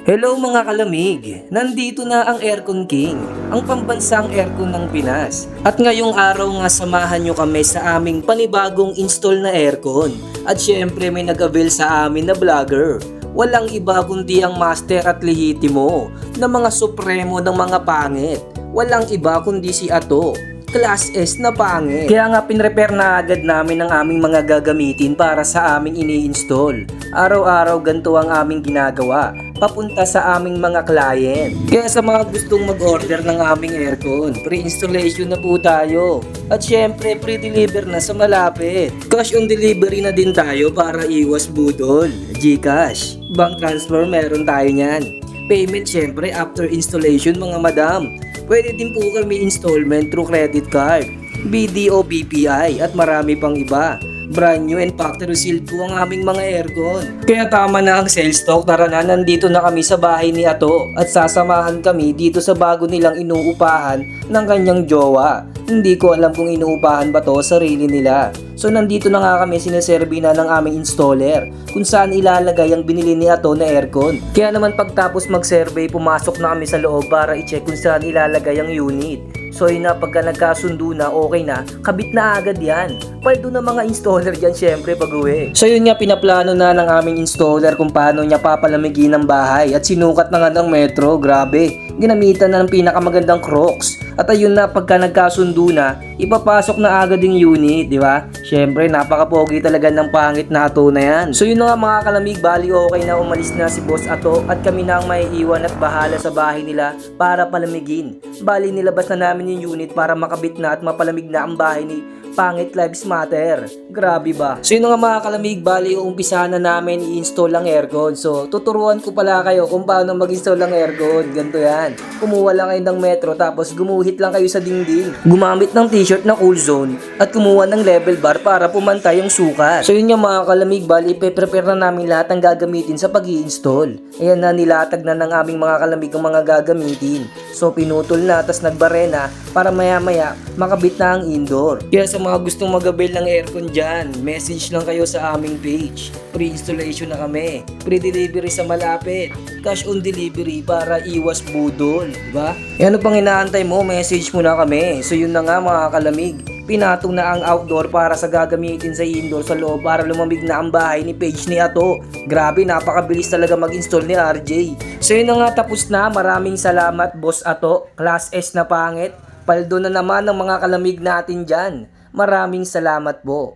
Hello mga kalamig! Nandito na ang Aircon King, ang pambansang aircon ng Pinas. At ngayong araw nga samahan nyo kami sa aming panibagong install na aircon. At syempre may nag-avail sa amin na vlogger. Walang iba kundi ang master at lehitimo na mga supremo ng mga pangit. Walang iba kundi si Ato. Class S na pangit. Kaya nga pinrepair na agad namin ang aming mga gagamitin para sa aming ini-install. Araw-araw ganito ang aming ginagawa, papunta sa aming mga client. Kaya sa mga gustong mag-order ng aming aircon, pre-installation na po tayo. At syempre, pre-deliver na sa malapit. Cash on delivery na din tayo para iwas budol. GCash, bank transfer meron tayo niyan. Payment syempre after installation mga madam. Pwede din po kami installment through credit card, BDO, BPI at marami pang iba. Brand new and factory sealed po ang aming mga aircon. Kaya tama na ang sales stock. Tara na, nandito na kami sa bahay ni Ato at sasamahan kami dito sa bago nilang inuupahan ng kanyang jowa. Hindi ko alam kung inuupahan ba to, sarili nila. So nandito na nga kami, sinaserbi na ng aming installer kung saan ilalagay ang binili ni Ato na aircon. Kaya naman pagtapos mag-survey, pumasok na kami sa loob para i-check kung saan ilalagay ang unit. So yun na, pagka nagkasundo na, okay na, kabit na agad yan. Paldo ng mga installer dyan syempre pag uwi. So yun nga, pinaplano na ng aming installer kung paano niya papalamigin ang bahay. At sinukat na nga ng metro, grabe. Ginamitan na ng pinakamagandang Crocs. At ayun na, pagka nagkasundo na, ipapasok na agad yung unit, di ba? Syempre, napaka-pogi talaga ng pangit na Ato na yan. So yun na nga mga kalamig, bali okay na, umalis na si Boss Ato at kami na ang maiiwan at bahala sa bahay nila para palamigin. Bali nilabas na namin yung unit para makabit na at mapalamig na ang bahay ni Pangit Lives Matter. Grabe ba? So yun nga mga kalamig, bali umpisahan na namin i-install ang aircon. So tuturuan ko pala kayo kung paano mag-install ang aircon. Ganito yan. Kumuha lang kayo ng metro tapos gumuhit lang kayo sa dingding. Gumamit ng t-shirt na cool zone at kumuha ng level bar para pumantay ang sukat. So yun nga mga kalamig, bali ipe-prepare na namin lahat ng gagamitin sa pag-i-install. Ayan na, nilatag na ng aming mga kalamig ang mga gagamitin. So pinutol na, tas nagbare na para maya-maya makabit na ang indoor. Kaya sa mga gustong mag-avail ng aircon dyan, message lang kayo sa aming page. Pre-installation na kami. Pre-delivery sa malapit. Cash on delivery para iwas budol. Diba? E ano pang inaantay mo? Message mo na kami. So yun na nga mga kalamig. Pinatong na ang outdoor para sa gagamitin sa indoor sa loob para lumamig na ang bahay ni Paige ni Ato. Grabe, napakabilis talaga mag-install ni RJ. So yun na nga, tapos na. Maraming salamat Boss Ato. Class S na pangit. Paldo na naman ng mga kalamig natin dyan. Maraming salamat po.